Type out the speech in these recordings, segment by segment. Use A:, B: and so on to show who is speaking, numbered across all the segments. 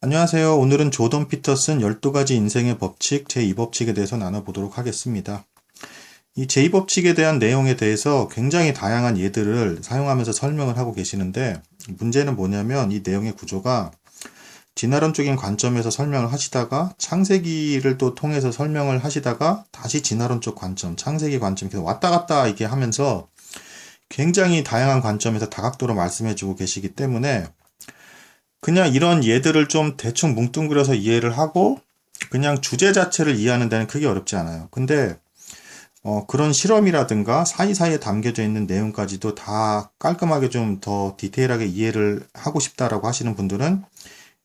A: 안녕하세요. 오늘은 조던 피터슨 12가지 인생의 법칙 제2법칙에 대해서 나눠보도록 하겠습니다. 이 제2법칙에 대한 내용에 대해서 굉장히 다양한 예들을 사용하면서 설명을 하고 계시는데, 문제는 뭐냐면 이 내용의 구조가 진화론적인 관점에서 설명을 하시다가 창세기를 또 통해서 설명을 하시다가 다시 진화론적 관점, 창세기 관점 계속 왔다 갔다 이렇게 하면서 굉장히 다양한 관점에서 다각도로 말씀해주고 계시기 때문에 그냥 이런 예들을 좀 대충 뭉뚱그려서 이해를 하고 그냥 주제 자체를 이해하는 데는 크게 어렵지 않아요. 근데 그런 실험이라든가 사이사이에 담겨져 있는 내용까지도 다 깔끔하게 좀 더 디테일하게 이해를 하고 싶다라고 하시는 분들은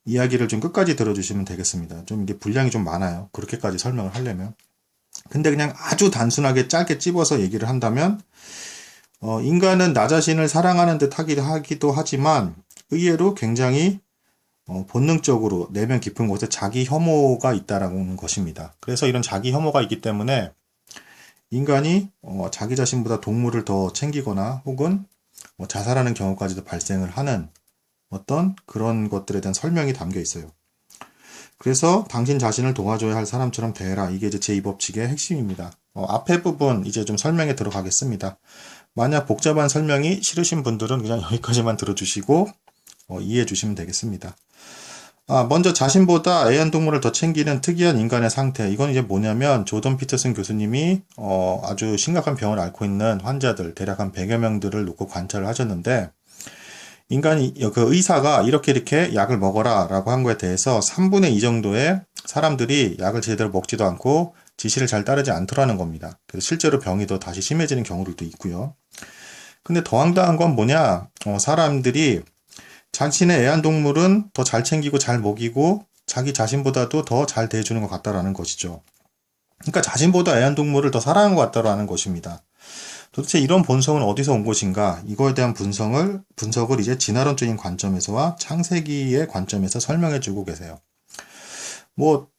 A: 이야기를 좀 끝까지 들어주시면 되겠습니다. 좀 이게 분량이 좀 많아요. 그렇게까지 설명을 하려면. 근데 그냥 아주 단순하게 짧게 찝어서 얘기를 한다면 인간은 나 자신을 사랑하는 듯 하기도 하지만 의외로 굉장히 본능적으로 내면 깊은 곳에 자기 혐오가 있다라는 것입니다. 그래서 이런 자기 혐오가 있기 때문에 인간이 자기 자신보다 동물을 더 챙기거나 혹은 자살하는 경우까지도 발생을 하는 어떤 그런 것들에 대한 설명이 담겨 있어요. 그래서 당신 자신을 도와줘야 할 사람처럼 대해라. 이게 이제 제2법칙의 핵심입니다. 앞에 부분 이제 좀 설명에 들어가겠습니다. 만약 복잡한 설명이 싫으신 분들은 그냥 여기까지만 들어주시고 이해해 주시면 되겠습니다. 먼저 자신보다 애완동물을 더 챙기는 특이한 인간의 상태. 이건 이제 뭐냐면 조던 피터슨 교수님이 아주 심각한 병을 앓고 있는 환자들 대략 한 100여 명들을 놓고 관찰을 하셨는데 인간이 그 의사가 이렇게 약을 먹어라 라고 한 거에 대해서 3분의 2 정도의 사람들이 약을 제대로 먹지도 않고 지시를 잘 따르지 않더라는 겁니다. 그래서 실제로 병이 더 다시 심해지는 경우들도 있고요. 근데 더 황당한 건 뭐냐? 사람들이 자신의 애완동물은 더 잘 챙기고 잘 먹이고 자기 자신보다도 더 잘 대해주는 것 같다라는 것이죠. 그러니까 자신보다 애완동물을 더 사랑하는 것 같다라는 것입니다. 도대체 이런 본성은 어디서 온 것인가? 이거에 대한 분석을 이제 진화론적인 관점에서와 창세기의 관점에서 설명해주고 계세요.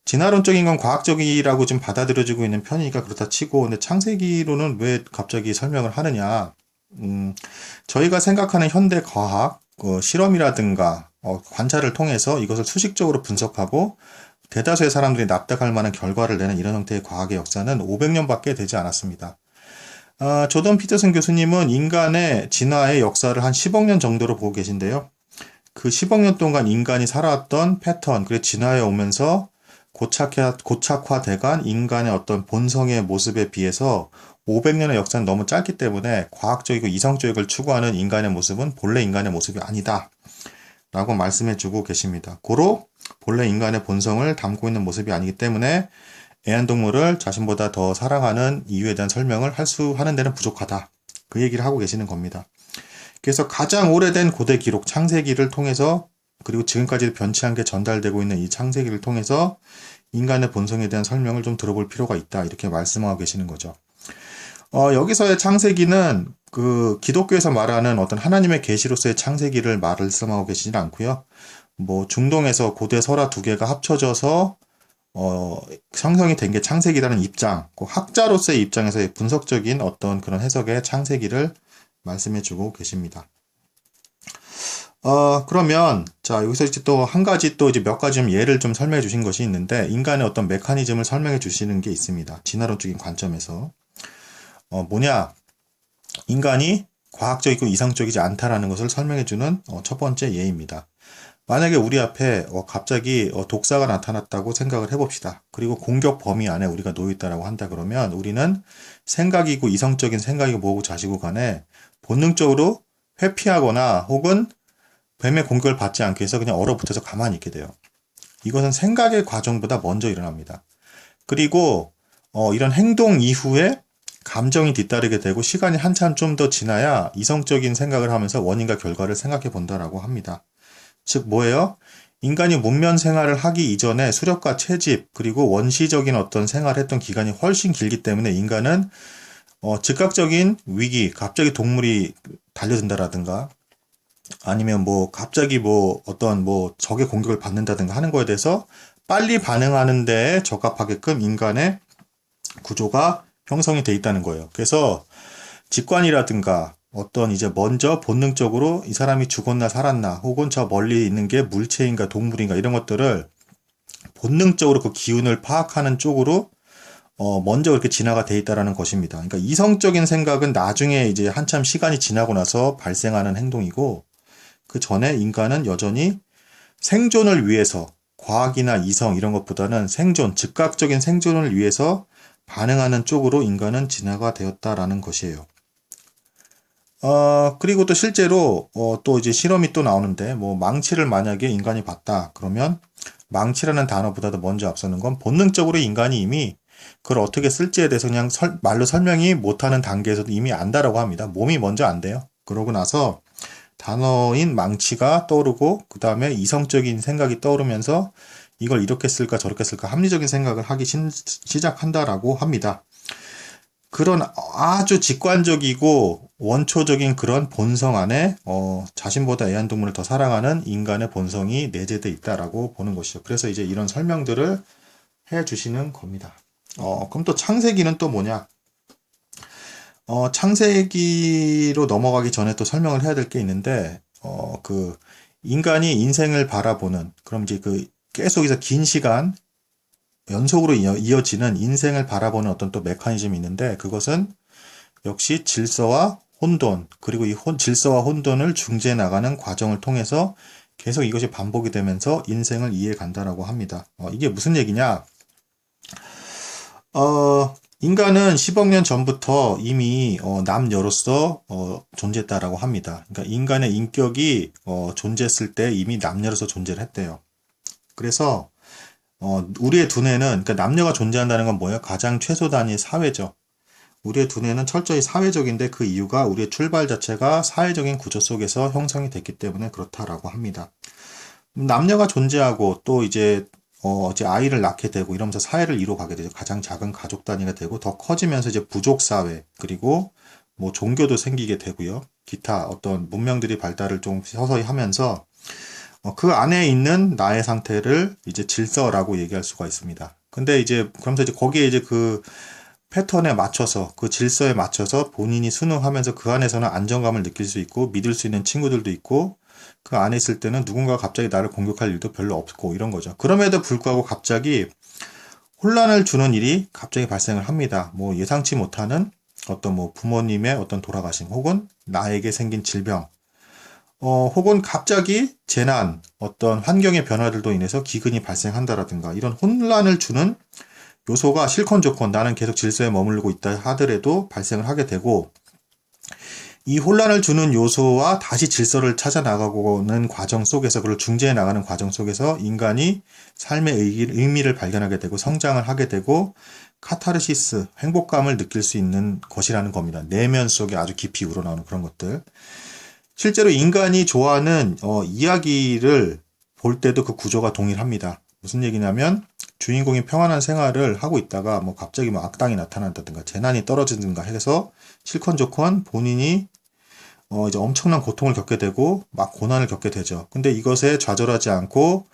A: 진화론적인 건 과학적이라고 좀 받아들여지고 있는 편이니까 그렇다 치고, 근데 창세기로는 왜 갑자기 설명을 하느냐? 저희가 생각하는 현대 과학, 실험이라든가 관찰을 통해서 이것을 수식적으로 분석하고 대다수의 사람들이 납득할 만한 결과를 내는 이런 형태의 과학의 역사는 500년밖에 되지 않았습니다. 조던 피터슨 교수님은 인간의 진화의 역사를 한 10억 년 정도로 보고 계신데요. 그 10억 년 동안 인간이 살아왔던 패턴, 그리고 진화해 오면서 고착화돼간 인간의 어떤 본성의 모습에 비해서 500년의 역사는 너무 짧기 때문에 과학적이고 이성적을 추구하는 인간의 모습은 본래 인간의 모습이 아니다 라고 말씀해주고 계십니다. 고로 본래 인간의 본성을 담고 있는 모습이 아니기 때문에 애완동물을 자신보다 더 사랑하는 이유에 대한 설명을 하는 데는 부족하다. 그 얘기를 하고 계시는 겁니다. 그래서 가장 오래된 고대 기록 창세기를 통해서, 그리고 지금까지 변치 않게 전달되고 있는 이 창세기를 통해서 인간의 본성에 대한 설명을 좀 들어볼 필요가 있다. 이렇게 말씀하고 계시는 거죠. 여기서의 창세기는 그 기독교에서 말하는 어떤 하나님의 계시로서의 창세기를 말씀하고 계시지는 않고요. 중동에서 고대 설화 두 개가 합쳐져서 형성이 된 게 창세기라는 입장, 학자로서의 입장에서의 분석적인 어떤 그런 해석의 창세기를 말씀해주고 계십니다. 그러면 여기서 이제 또 한 가지 또 이제 몇 가지 좀 예를 좀 설명해 주신 것이 있는데, 인간의 어떤 메커니즘을 설명해 주시는 게 있습니다. 진화론적인 관점에서. 인간이 과학적이고 이상적이지 않다라는 것을 설명해 주는 첫 번째 예입니다. 만약에 우리 앞에 갑자기 독사가 나타났다고 생각을 해봅시다. 그리고 공격 범위 안에 우리가 놓여있다라고 한다 그러면 우리는 생각이고 이성적인 생각이고 뭐고 자시고 간에 본능적으로 회피하거나 혹은 뱀의 공격을 받지 않기 위해서 그냥 얼어붙어서 가만히 있게 돼요. 이것은 생각의 과정보다 먼저 일어납니다. 그리고 이런 행동 이후에 감정이 뒤따르게 되고 시간이 한참 좀 더 지나야 이성적인 생각을 하면서 원인과 결과를 생각해 본다라고 합니다. 즉 뭐예요? 인간이 문면 생활을 하기 이전에 수렵과 채집 그리고 원시적인 어떤 생활을 했던 기간이 훨씬 길기 때문에 인간은 즉각적인 위기, 갑자기 동물이 달려든다라든가 아니면 갑자기 어떤 적의 공격을 받는다든가 하는 거에 대해서 빨리 반응하는 데에 적합하게끔 인간의 구조가 형성이 돼 있다는 거예요. 그래서 직관이라든가 어떤 이제 먼저 본능적으로 이 사람이 죽었나 살았나 혹은 저 멀리 있는 게 물체인가 동물인가 이런 것들을 본능적으로 그 기운을 파악하는 쪽으로 먼저 그렇게 진화가 돼 있다라는 것입니다. 그러니까 이성적인 생각은 나중에 이제 한참 시간이 지나고 나서 발생하는 행동이고 그 전에 인간은 여전히 생존을 위해서 과학이나 이성 이런 것보다는 생존, 즉각적인 생존을 위해서 반응하는 쪽으로 인간은 진화가 되었다라는 것이에요. 그리고 또 실제로, 또 이제 실험이 또 나오는데, 뭐, 망치를 만약에 인간이 봤다. 그러면, 망치라는 단어보다도 먼저 앞서는 건 본능적으로 인간이 이미 그걸 어떻게 쓸지에 대해서 그냥 말로 설명이 못하는 단계에서도 이미 안다라고 합니다. 몸이 먼저 안돼요. 그러고 나서 단어인 망치가 떠오르고, 그 다음에 이성적인 생각이 떠오르면서 이걸 이렇게 쓸까 저렇게 쓸까 합리적인 생각을 하기 시작한다라고 합니다. 그런 아주 직관적이고 원초적인 그런 본성 안에 자신보다 애완동물을 더 사랑하는 인간의 본성이 내재되어 있다라고 보는 것이죠. 그래서 이제 이런 설명들을 해주시는 겁니다. 그럼 또 창세기는 또 뭐냐? 창세기로 넘어가기 전에 또 설명을 해야 될 게 있는데 그 인간이 인생을 바라보는 그럼 이제 그 계속해서 긴 시간 연속으로 이어지는 인생을 바라보는 어떤 또 메커니즘이 있는데 그것은 역시 질서와 혼돈 그리고 이 질서와 혼돈을 중재해 나가는 과정을 통해서 계속 이것이 반복이 되면서 인생을 이해해 간다라고 합니다. 이게 무슨 얘기냐? 인간은 10억 년 전부터 이미 남녀로서 존재했다라고 합니다. 그러니까 인간의 인격이 존재했을 때 이미 남녀로서 존재를 했대요. 그래서 우리의 두뇌는 그러니까 남녀가 존재한다는 건 뭐예요? 가장 최소 단위의 사회죠. 우리의 두뇌는 철저히 사회적인데 그 이유가 우리의 출발 자체가 사회적인 구조 속에서 형성이 됐기 때문에 그렇다라고 합니다. 남녀가 존재하고 또 이제 아이를 낳게 되고 이러면서 사회를 이루어가게 되죠. 가장 작은 가족 단위가 되고 더 커지면서 이제 부족 사회 그리고 뭐 종교도 생기게 되고요. 기타 어떤 문명들이 발달을 좀 서서히 하면서 그 안에 있는 나의 상태를 이제 질서라고 얘기할 수가 있습니다. 근데 이제 그러면서 이제 거기에 이제 그 패턴에 맞춰서 그 질서에 맞춰서 본인이 순응하면서 그 안에서는 안정감을 느낄 수 있고 믿을 수 있는 친구들도 있고 그 안에 있을 때는 누군가 갑자기 나를 공격할 일도 별로 없고 이런 거죠. 그럼에도 불구하고 갑자기 혼란을 주는 일이 갑자기 발생을 합니다. 뭐 예상치 못하는 어떤 뭐 부모님의 어떤 돌아가심 혹은 나에게 생긴 질병 혹은 갑자기 재난, 어떤 환경의 변화들도 인해서 기근이 발생한다라든가 이런 혼란을 주는 요소가 실컷 좋건 나는 계속 질서에 머무르고 있다 하더라도 발생을 하게 되고 이 혼란을 주는 요소와 다시 질서를 찾아 나가고는 과정 속에서 그걸 중재해 나가는 과정 속에서 인간이 삶의 의미를 발견하게 되고 성장을 하게 되고 카타르시스, 행복감을 느낄 수 있는 것이라는 겁니다. 내면 속에 아주 깊이 우러나오는 그런 것들. 실제로 인간이 좋아하는 이야기를 볼 때도 그 구조가 동일합니다. 무슨 얘기냐면 주인공이 평안한 생활을 하고 있다가 뭐 갑자기 뭐 악당이 나타난다든가 재난이 떨어지든가 해서 실컷 좋건 본인이 이제 엄청난 고통을 겪게 되고 막 고난을 겪게 되죠. 근데 이것에 좌절하지 않고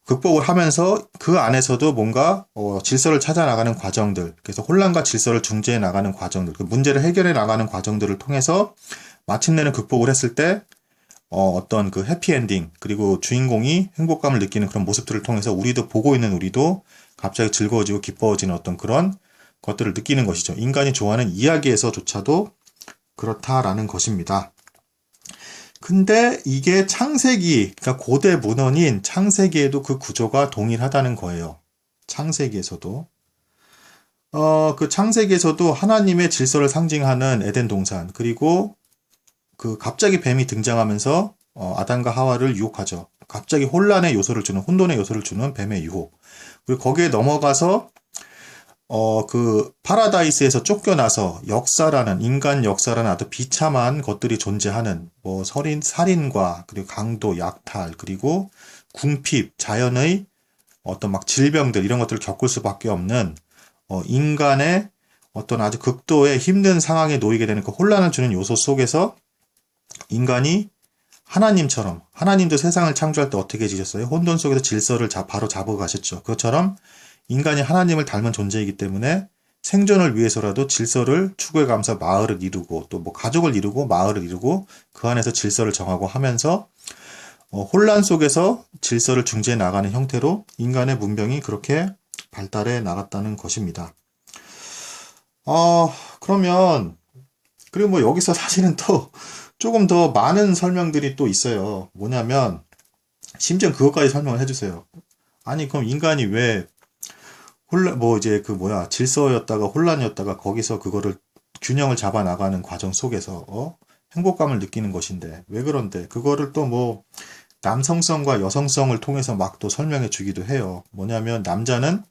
A: 극복을 하면서 그 안에서도 뭔가 질서를 찾아 나가는 과정들, 그래서 혼란과 질서를 중재해 나가는 과정들, 그 문제를 해결해 나가는 과정들을 통해서 마침내는 극복을 했을 때 어떤 그 해피엔딩 그리고 주인공이 행복감을 느끼는 그런 모습들을 통해서 우리도 보고 있는 우리도 갑자기 즐거워지고 기뻐지는 어떤 그런 것들을 느끼는 것이죠. 인간이 좋아하는 이야기에서조차도 그렇다라는 것입니다. 근데 이게 창세기, 그러니까 고대 문헌인 창세기에도 그 구조가 동일하다는 거예요. 창세기에서도. 그 창세기에서도 하나님의 질서를 상징하는 에덴 동산, 그리고 그 갑자기 뱀이 등장하면서 아담과 하와를 유혹하죠. 갑자기 혼란의 요소를 주는, 혼돈의 요소를 주는 뱀의 유혹. 그리고 거기에 넘어가서 그 파라다이스에서 쫓겨나서 역사라는 인간 역사라는 아주 비참한 것들이 존재하는 뭐 살인과 그리고 강도, 약탈 그리고 궁핍, 자연의 어떤 막 질병들 이런 것들을 겪을 수밖에 없는 인간의 어떤 아주 극도의 힘든 상황에 놓이게 되는 그 혼란을 주는 요소 속에서 인간이 하나님처럼, 하나님도 세상을 창조할 때 어떻게 지셨어요? 혼돈 속에서 질서를 바로 잡아가셨죠. 그것처럼 인간이 하나님을 닮은 존재이기 때문에 생존을 위해서라도 질서를 추구해가면서 마을을 이루고 또 뭐 가족을 이루고 마을을 이루고 그 안에서 질서를 정하고 하면서 혼란 속에서 질서를 중재해 나가는 형태로 인간의 문명이 그렇게 발달해 나갔다는 것입니다. 그러면 그리고 뭐 여기서 사실은 또 조금 더 많은 설명들이 또 있어요. 뭐냐면 심지어 그것까지 설명을 해주세요. 아니 그럼 인간이 왜 질서였다가 혼란이었다가 거기서 그거를 균형을 잡아 나가는 과정 속에서 행복감을 느끼는 것인데 왜 그런데 그거를 또 뭐 남성성과 여성성을 통해서 막 또 설명해 주기도 해요. 뭐냐면 남자는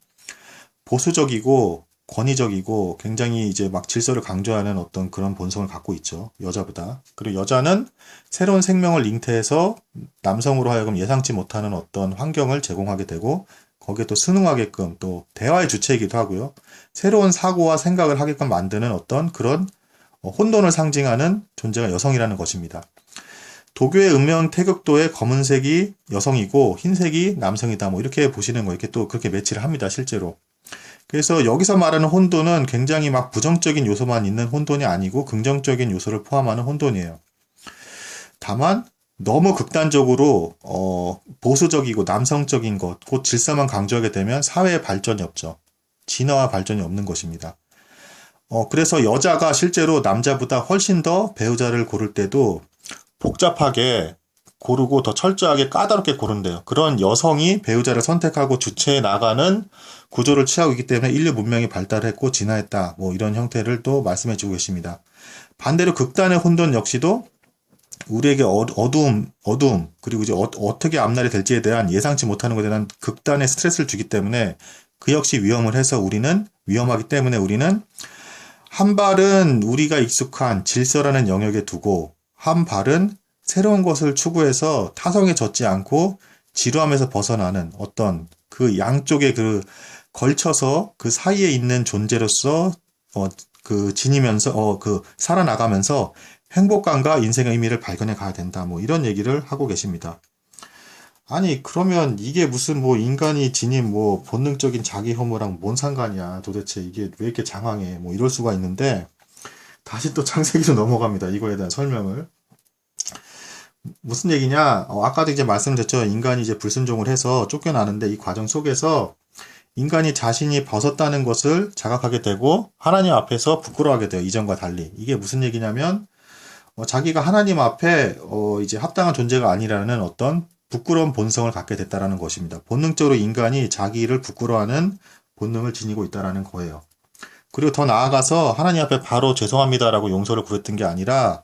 A: 보수적이고 권위적이고 굉장히 이제 막 질서를 강조하는 어떤 그런 본성을 갖고 있죠. 여자보다. 그리고 여자는 새로운 생명을 잉태해서 남성으로 하여금 예상치 못하는 어떤 환경을 제공하게 되고 거기에 또 순응하게끔 또 대화의 주체이기도 하고요. 새로운 사고와 생각을 하게끔 만드는 어떤 그런 혼돈을 상징하는 존재가 여성이라는 것입니다. 도교의 음명 태극도의 검은색이 여성이고 흰색이 남성이다. 뭐 이렇게 보시는 거 이렇게 또 그렇게 매치를 합니다. 실제로. 그래서 여기서 말하는 혼돈은 굉장히 막 부정적인 요소만 있는 혼돈이 아니고 긍정적인 요소를 포함하는 혼돈이에요. 다만 너무 극단적으로 보수적이고 남성적인 것, 곧 질서만 강조하게 되면 사회의 발전이 없죠. 진화와 발전이 없는 것입니다. 그래서 여자가 실제로 남자보다 훨씬 더 배우자를 고를 때도 복잡하게 고르고 더 철저하게 까다롭게 고른대요. 그런 여성이 배우자를 선택하고 주체해 나가는 구조를 취하고 있기 때문에 인류 문명이 발달했고 진화했다. 뭐 이런 형태를 또 말씀해 주고 계십니다. 반대로 극단의 혼돈 역시도 우리에게 어두움, 그리고 이제 어떻게 앞날이 될지에 대한 예상치 못하는 것에 대한 극단의 스트레스를 주기 때문에 그 역시 위험을 해서 위험하기 때문에 우리는 한 발은 우리가 익숙한 질서라는 영역에 두고 한 발은 새로운 것을 추구해서 타성에 젖지 않고 지루함에서 벗어나는 어떤 그 양쪽에 그 걸쳐서 그 사이에 있는 존재로서 지니면서 살아나가면서 행복감과 인생의 의미를 발견해 가야 된다. 뭐 이런 얘기를 하고 계십니다. 아니 그러면 이게 무슨 뭐 인간이 지닌 뭐 본능적인 자기 혐오랑 뭔 상관이야. 도대체 이게 왜 이렇게 장황해. 뭐 이럴 수가 있는데 다시 또 창세기로 넘어갑니다. 이거에 대한 설명을. 무슨 얘기냐? 아까도 이제 말씀드렸죠. 인간이 이제 불순종을 해서 쫓겨나는데 이 과정 속에서 인간이 자신이 벗었다는 것을 자각하게 되고 하나님 앞에서 부끄러워하게 돼요. 이전과 달리. 이게 무슨 얘기냐면 자기가 하나님 앞에 이제 합당한 존재가 아니라는 어떤 부끄러운 본성을 갖게 됐다라는 것입니다. 본능적으로 인간이 자기를 부끄러워하는 본능을 지니고 있다라는 거예요. 그리고 더 나아가서 하나님 앞에 바로 죄송합니다라고 용서를 구했던 게 아니라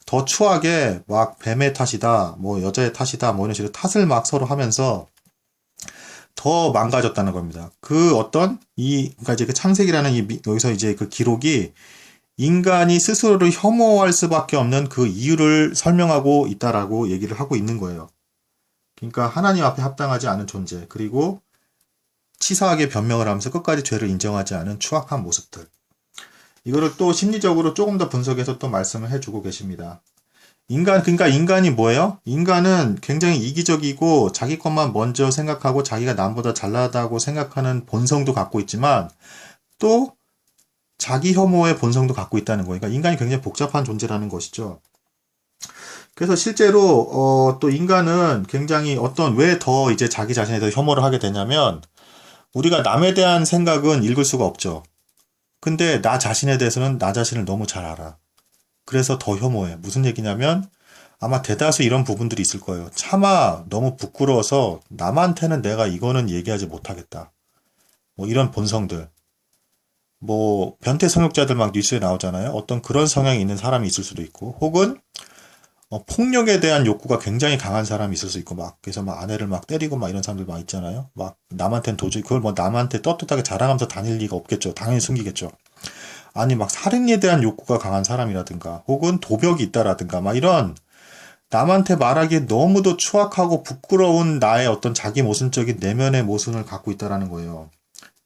A: 더 추하게 막 뱀의 탓이다, 뭐 여자의 탓이다, 뭐 이런 식으로 탓을 막 서로 하면서 더 망가졌다는 겁니다. 그러니까 이제 그 창세기라는 여기서 이제 그 기록이 인간이 스스로를 혐오할 수밖에 없는 그 이유를 설명하고 있다라고 얘기를 하고 있는 거예요. 그러니까 하나님 앞에 합당하지 않은 존재, 그리고 치사하게 변명을 하면서 끝까지 죄를 인정하지 않은 추악한 모습들. 이거를 또 심리적으로 조금 더 분석해서 또 말씀을 해주고 계십니다. 그러니까 인간이 뭐예요? 인간은 굉장히 이기적이고 자기 것만 먼저 생각하고 자기가 남보다 잘나다고 생각하는 본성도 갖고 있지만 또 자기 혐오의 본성도 갖고 있다는 거예요. 그러니까 인간이 굉장히 복잡한 존재라는 것이죠. 그래서 실제로 또 인간은 굉장히 왜 더 이제 자기 자신에 대해 혐오를 하게 되냐면 우리가 남에 대한 생각은 읽을 수가 없죠. 근데 나 자신에 대해서는 나 자신을 너무 잘 알아. 그래서 더 혐오해. 무슨 얘기냐면 아마 대다수 이런 부분들이 있을 거예요. 차마 너무 부끄러워서 남한테는 내가 이거는 얘기하지 못하겠다. 뭐 이런 본성들. 뭐 변태 성욕자들 막 뉴스에 나오잖아요. 어떤 그런 성향이 있는 사람이 있을 수도 있고 혹은 폭력에 대한 욕구가 굉장히 강한 사람이 있을 수 있고 그래서 아내를 막 때리고 이런 사람들 막 있잖아요. 남한테는 도저히 그걸 남한테 떳떳하게 자랑하면서 다닐 리가 없겠죠. 당연히 숨기겠죠. 아니 살인에 대한 욕구가 강한 사람이라든가 혹은 도벽이 있다라든가 이런 남한테 말하기에 너무도 추악하고 부끄러운 나의 어떤 자기 모순적인 내면의 모순을 갖고 있다라는 거예요.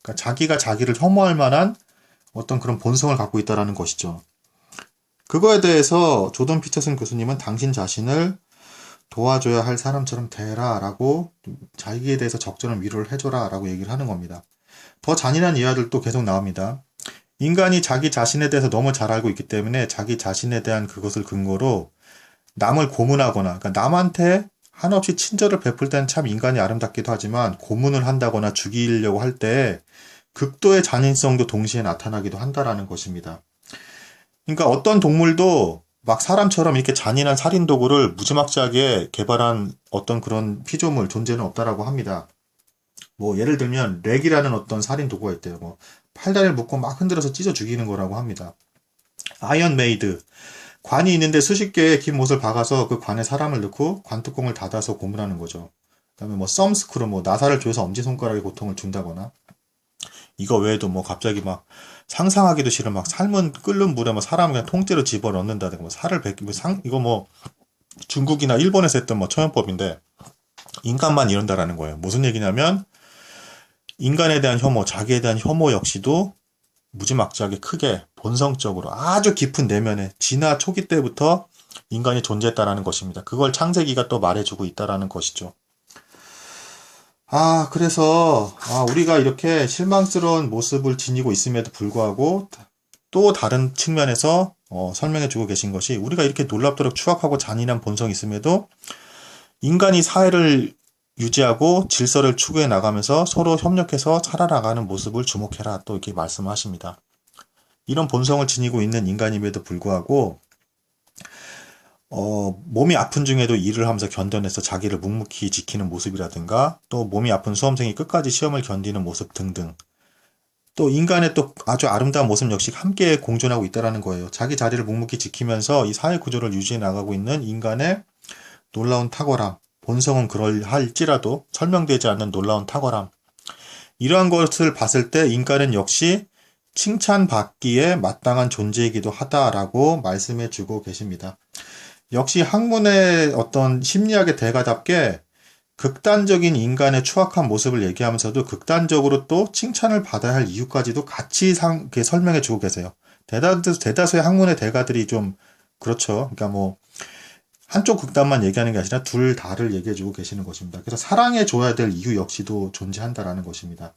A: 그러니까 자기가 자기를 혐오할 만한 어떤 그런 본성을 갖고 있다라는 것이죠. 그거에 대해서 조던 피터슨 교수님은 당신 자신을 도와줘야 할 사람처럼 대해라 라고 자기에 대해서 적절한 위로를 해줘라 라고 얘기를 하는 겁니다. 더 잔인한 이야기들도 계속 나옵니다. 인간이 자기 자신에 대해서 너무 잘 알고 있기 때문에 자기 자신에 대한 그것을 근거로 남을 고문하거나, 그러니까 남한테 한없이 친절을 베풀 때는 참 인간이 아름답기도 하지만 고문을 한다거나 죽이려고 할 때 극도의 잔인성도 동시에 나타나기도 한다라는 것입니다. 그러니까 어떤 동물도 막 사람처럼 이렇게 잔인한 살인 도구를 무지막지하게 개발한 어떤 그런 피조물 존재는 없다라고 합니다. 뭐 예를 들면 렉이라는 어떤 살인 도구가 있대요. 뭐 팔다리를 묶고 막 흔들어서 찢어 죽이는 거라고 합니다. 아이언 메이드, 관이 있는데 수십 개의 긴 못을 박아서 그 관에 사람을 넣고 관뚜껑을 닫아서 고문하는 거죠. 그다음에 뭐 썸스크루, 뭐 나사를 조여서 엄지손가락에 고통을 준다거나, 이거 외에도 뭐 갑자기 막 상상하기도 싫은 막 삶은 끓는 물에 뭐 사람을 그냥 통째로 집어넣는다든가, 뭐 살을 벗기고 이거 뭐 중국이나 일본에서 했던 뭐 초연법인데 인간만 이런다라는 거예요. 무슨 얘기냐면 인간에 대한 혐오, 자기에 대한 혐오 역시도 무지막지하게 크게 본성적으로 아주 깊은 내면에 진화 초기 때부터 인간이 존재했다라는 것입니다. 그걸 창세기가 또 말해주고 있다라는 것이죠. 그래서 우리가 이렇게 실망스러운 모습을 지니고 있음에도 불구하고 또 다른 측면에서 설명해주고 계신 것이, 우리가 이렇게 놀랍도록 추악하고 잔인한 본성이 있음에도 인간이 사회를 유지하고 질서를 추구해 나가면서 서로 협력해서 살아나가는 모습을 주목해라, 또 이렇게 말씀하십니다. 이런 본성을 지니고 있는 인간임에도 불구하고 몸이 아픈 중에도 일을 하면서 견뎌내서 자기를 묵묵히 지키는 모습이라든가, 또 몸이 아픈 수험생이 끝까지 시험을 견디는 모습 등등, 또 인간의 또 아주 아름다운 모습 역시 함께 공존하고 있다는 거예요. 자기 자리를 묵묵히 지키면서 이 사회 구조를 유지해 나가고 있는 인간의 놀라운 탁월함, 본성은 그럴할지라도 설명되지 않는 놀라운 탁월함, 이러한 것을 봤을 때 인간은 역시 칭찬받기에 마땅한 존재이기도 하다라고 말씀해 주고 계십니다. 역시 학문의 어떤 심리학의 대가답게 극단적인 인간의 추악한 모습을 얘기하면서도 극단적으로 또 칭찬을 받아야 할 이유까지도 같이 설명해 주고 계세요. 대다수의 학문의 대가들이 좀 그렇죠. 그러니까 뭐 한쪽 극단만 얘기하는 게 아니라 둘 다를 얘기해 주고 계시는 것입니다. 그래서 사랑해 줘야 될 이유 역시도 존재한다라는 것입니다.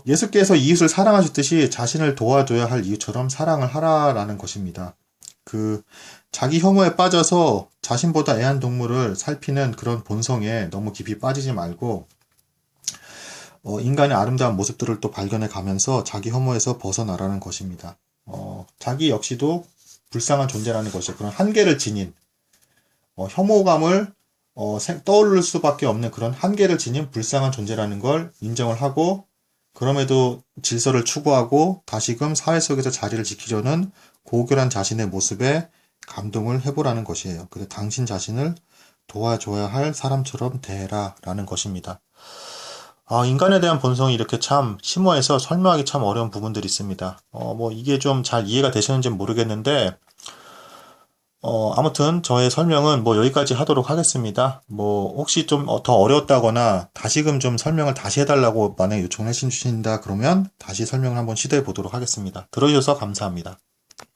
A: 예수께서 이웃을 사랑하셨듯이 자신을 도와줘야 할 이유처럼 사랑을 하라라는 것입니다. 자기 혐오에 빠져서 자신보다 애완동물을 살피는 그런 본성에 너무 깊이 빠지지 말고, 인간의 아름다운 모습들을 또 발견해 가면서 자기 혐오에서 벗어나라는 것입니다. 자기 역시도 불쌍한 존재라는 것이죠. 그런 한계를 지닌, 혐오감을 떠올릴 수밖에 없는 그런 한계를 지닌 불쌍한 존재라는 걸 인정을 하고, 그럼에도 질서를 추구하고 다시금 사회 속에서 자리를 지키려는 고결한 자신의 모습에 감동을 해보라는 것이에요. 그래서 당신 자신을 도와줘야 할 사람처럼 대해라 라는 것입니다. 인간에 대한 본성이 이렇게 참 심오해서 설명하기 참 어려운 부분들이 있습니다. 뭐 이게 좀 잘 이해가 되시는지는 모르겠는데, 아무튼 저의 설명은 뭐 여기까지 하도록 하겠습니다. 뭐 혹시 좀 더 어려웠다거나 다시금 좀 설명을 다시 해달라고 만약에 요청을 해주신다 그러면 다시 설명을 한번 시도해 보도록 하겠습니다. 들어주셔서 감사합니다.